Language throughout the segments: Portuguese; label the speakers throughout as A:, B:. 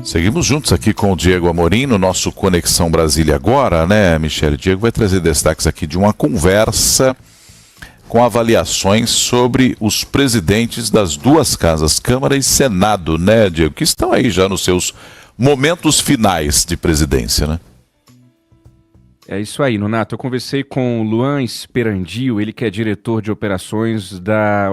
A: Seguimos juntos aqui com o Diego Amorim no nosso Conexão Brasília agora, né, Michele? Diego vai trazer destaques aqui de uma conversa com avaliações sobre os presidentes das duas casas, Câmara e Senado, né, Diego? Que estão aí já nos seus momentos finais de presidência, né?
B: É isso aí, Nonato. Eu conversei com o Luan Esperandio, ele que é diretor de operações da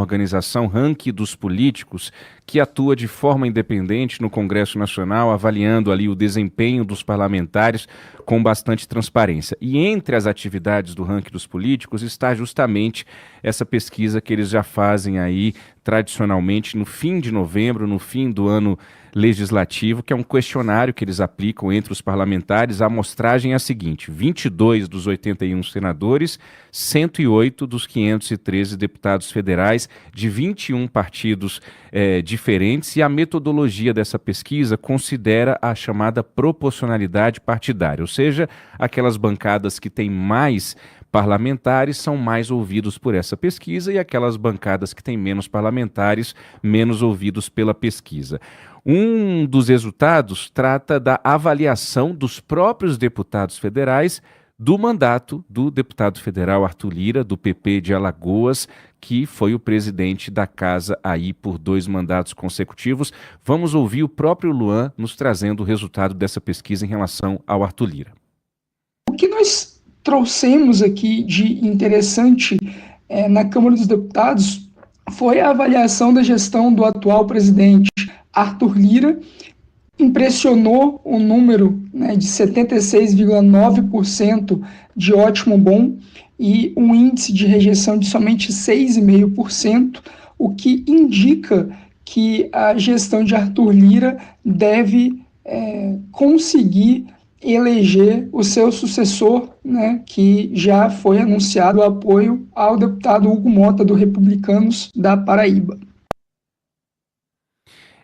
B: organização Ranking dos Políticos, que atua de forma independente no Congresso Nacional, avaliando ali o desempenho dos parlamentares com bastante transparência. E entre as atividades do Ranking dos Políticos está justamente essa pesquisa que eles já fazem aí tradicionalmente no fim de novembro, no fim do ano legislativo, que é um questionário que eles aplicam entre os parlamentares. A amostragem é a seguinte: 22 dos 81 senadores, 108 dos 513 deputados federais, de 21 partidos diferentes, e a metodologia dessa pesquisa considera a chamada proporcionalidade partidária, ou seja, aquelas bancadas que têm mais parlamentares são mais ouvidos por essa pesquisa e aquelas bancadas que têm menos parlamentares, menos ouvidos pela pesquisa. Um dos resultados trata da avaliação dos próprios deputados federais do mandato do deputado federal Arthur Lira, do PP de Alagoas, que foi o presidente da casa aí por 2 mandatos consecutivos. Vamos ouvir o próprio Luan nos trazendo o resultado dessa pesquisa em relação ao Arthur Lira.
C: O que nós trouxemos aqui de interessante na Câmara dos Deputados foi a avaliação da gestão do atual presidente Arthur Lira. Impressionou o número, de 76,9% de ótimo bom e um índice de rejeição de somente 6,5%, o que indica que a gestão de Arthur Lira deve conseguir eleger o seu sucessor, que já foi anunciado o apoio ao deputado Hugo Mota, do Republicanos da Paraíba.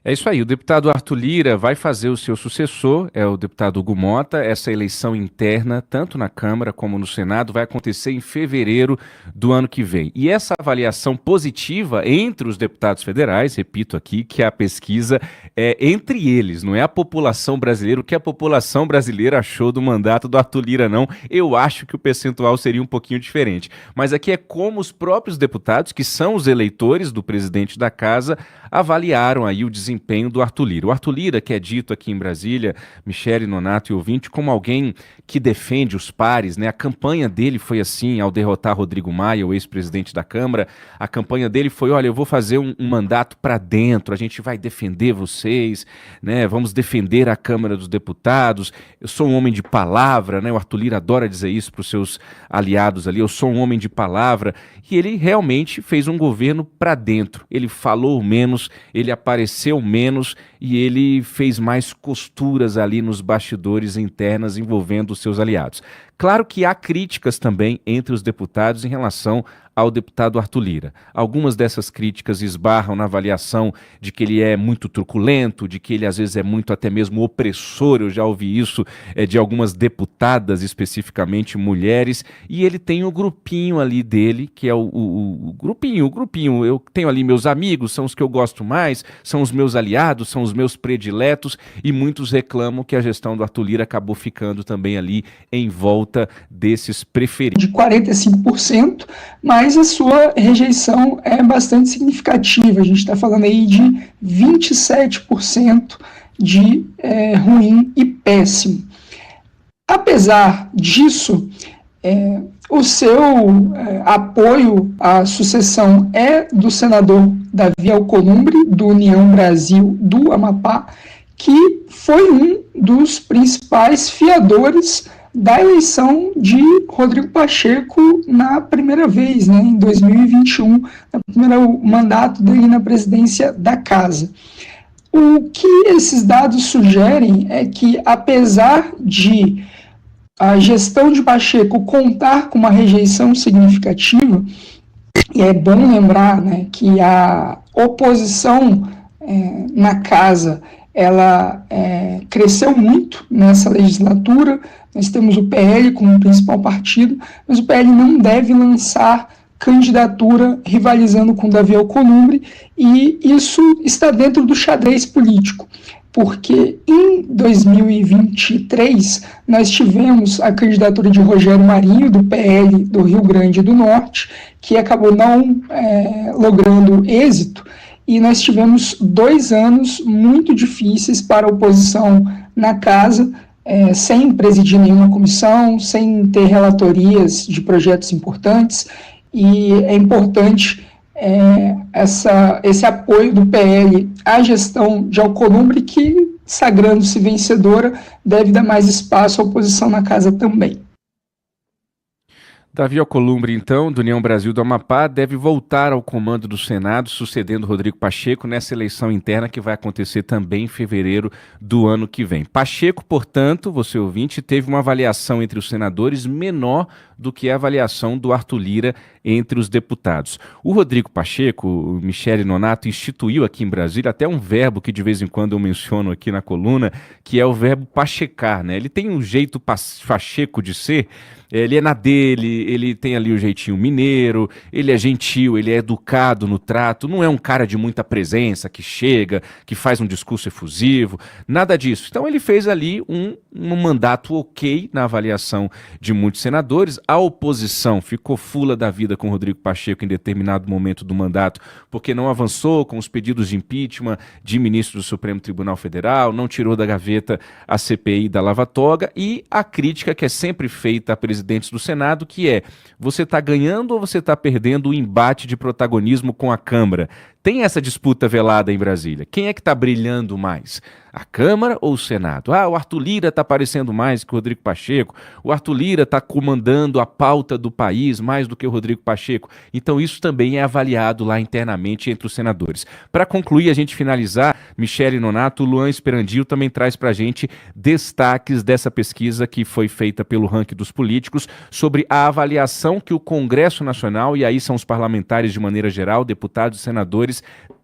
B: É isso aí, o deputado Arthur Lira vai fazer o seu sucessor, é o deputado Hugo Mota. Essa eleição interna, tanto na Câmara como no Senado, vai acontecer em fevereiro do ano que vem. E essa avaliação positiva entre os deputados federais, repito aqui, que a pesquisa é entre eles, não é a população brasileira, o que a população brasileira achou do mandato do Arthur Lira, não. Eu acho que o percentual seria um pouquinho diferente. Mas aqui é como os próprios deputados, que são os eleitores do presidente da casa, avaliaram aí o desempenho do Arthur Lira. O Arthur Lira, que é dito aqui em Brasília, Michele, Nonato e ouvinte, como alguém que defende os pares, A campanha dele foi assim, ao derrotar Rodrigo Maia, o ex-presidente da Câmara, a campanha dele foi: olha, eu vou fazer um mandato para dentro, a gente vai defender vocês, vamos defender a Câmara dos Deputados, eu sou um homem de palavra, O Arthur Lira adora dizer isso para os seus aliados ali: eu sou um homem de palavra. E ele realmente fez um governo para dentro, ele falou menos, ele apareceu menos e ele fez mais costuras ali nos bastidores internas envolvendo os seus aliados. Claro que há críticas também entre os deputados em relação ao deputado Arthur Lira. Algumas dessas críticas esbarram na avaliação de que ele é muito truculento, de que ele às vezes é muito até mesmo opressor. Eu já ouvi isso de algumas deputadas, especificamente mulheres, e ele tem o grupinho ali dele, que é o grupinho. Eu tenho ali meus amigos, são os que eu gosto mais, são os meus aliados, são os meus prediletos, e muitos reclamam que a gestão do Arthur Lira acabou ficando também ali em volta desses preferidos.
C: De 45%, mas a sua rejeição é bastante significativa. A gente está falando aí de 27% de ruim e péssimo. Apesar disso, o seu apoio à sucessão é do senador Davi Alcolumbre, do União Brasil do Amapá, que foi um dos principais fiadores da eleição de Rodrigo Pacheco na primeira vez, em 2021, no primeiro mandato dele na presidência da casa. O que esses dados sugerem é que, apesar de a gestão de Pacheco contar com uma rejeição significativa, e é bom lembrar que a oposição na casa ela cresceu muito nessa legislatura. Nós temos o PL como principal partido, mas o PL não deve lançar candidatura rivalizando com Davi Alcolumbre, e isso está dentro do xadrez político. porque em 2023 nós tivemos a candidatura de Rogério Marinho, do PL do Rio Grande do Norte, que acabou não logrando êxito, e nós tivemos 2 anos muito difíceis para a oposição na casa, sem presidir nenhuma comissão, sem ter relatorias de projetos importantes, e é importante esse apoio do PL à gestão de Alcolumbre, que, sagrando-se vencedora, deve dar mais espaço à oposição na casa também.
B: Davi Alcolumbre, então, do União Brasil do Amapá, deve voltar ao comando do Senado, sucedendo Rodrigo Pacheco nessa eleição interna que vai acontecer também em fevereiro do ano que vem. Pacheco, portanto, você ouvinte, teve uma avaliação entre os senadores menor do que a avaliação do Arthur Lira entre os deputados. O Rodrigo Pacheco, o Michele Nonato, instituiu aqui em Brasília até um verbo que de vez em quando eu menciono aqui na coluna, que é o verbo pachecar, né? Ele tem um jeito pacheco de ser. Ele é na dele, ele tem ali o jeitinho mineiro, ele é gentil, ele é educado no trato, não é um cara de muita presença, que chega, que faz um discurso efusivo, nada disso. Então ele fez ali um mandato ok na avaliação de muitos senadores. A oposição ficou fula da vida com Rodrigo Pacheco em determinado momento do mandato, porque não avançou com os pedidos de impeachment de ministros do Supremo Tribunal Federal, não tirou da gaveta a CPI da Lava Toga, e a crítica que é sempre feita a presidentes do Senado, que é: você está ganhando ou você está perdendo o embate de protagonismo com a Câmara? Tem essa disputa velada em Brasília. Quem é que está brilhando mais? A Câmara ou o Senado? O Arthur Lira está aparecendo mais que o Rodrigo Pacheco. O Arthur Lira está comandando a pauta do país mais do que o Rodrigo Pacheco. Então isso também é avaliado lá internamente entre os senadores. Para concluir, a gente finalizar, Michele Nonato, o Luan Esperandil também traz para a gente destaques dessa pesquisa que foi feita pelo Ranking dos Políticos sobre a avaliação que o Congresso Nacional, e aí são os parlamentares de maneira geral, deputados e senadores,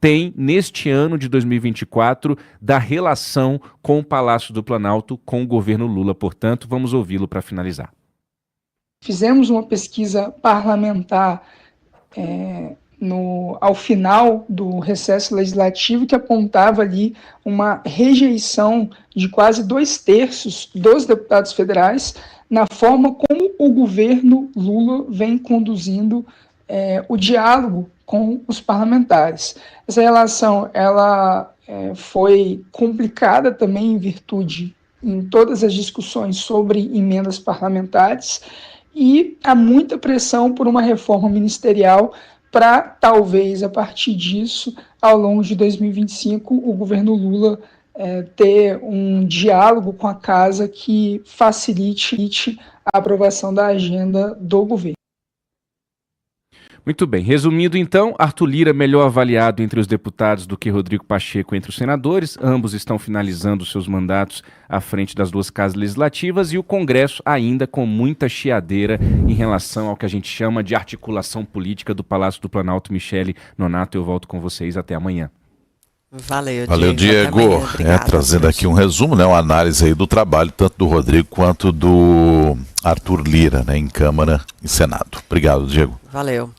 B: tem neste ano de 2024 da relação com o Palácio do Planalto, com o governo Lula. Portanto, vamos ouvi-lo para finalizar.
C: Fizemos uma pesquisa parlamentar ao final do recesso legislativo, que apontava ali uma rejeição de quase 2/3 dos deputados federais na forma como o governo Lula vem conduzindo o diálogo com os parlamentares. Essa relação foi complicada também em virtude em todas as discussões sobre emendas parlamentares, e há muita pressão por uma reforma ministerial para, talvez, a partir disso, ao longo de 2025, o governo Lula ter um diálogo com a casa que facilite a aprovação da agenda do governo.
B: Muito bem. Resumindo, então, Arthur Lira melhor avaliado entre os deputados do que Rodrigo Pacheco entre os senadores. Ambos estão finalizando seus mandatos à frente das duas casas legislativas, e o Congresso ainda com muita chiadeira em relação ao que a gente chama de articulação política do Palácio do Planalto. Michele Nonato, eu volto com vocês. Até amanhã.
A: Valeu, Diego. Trazendo aqui um resumo, uma análise aí do trabalho tanto do Rodrigo quanto do Arthur Lira, em Câmara e Senado. Obrigado, Diego.
D: Valeu.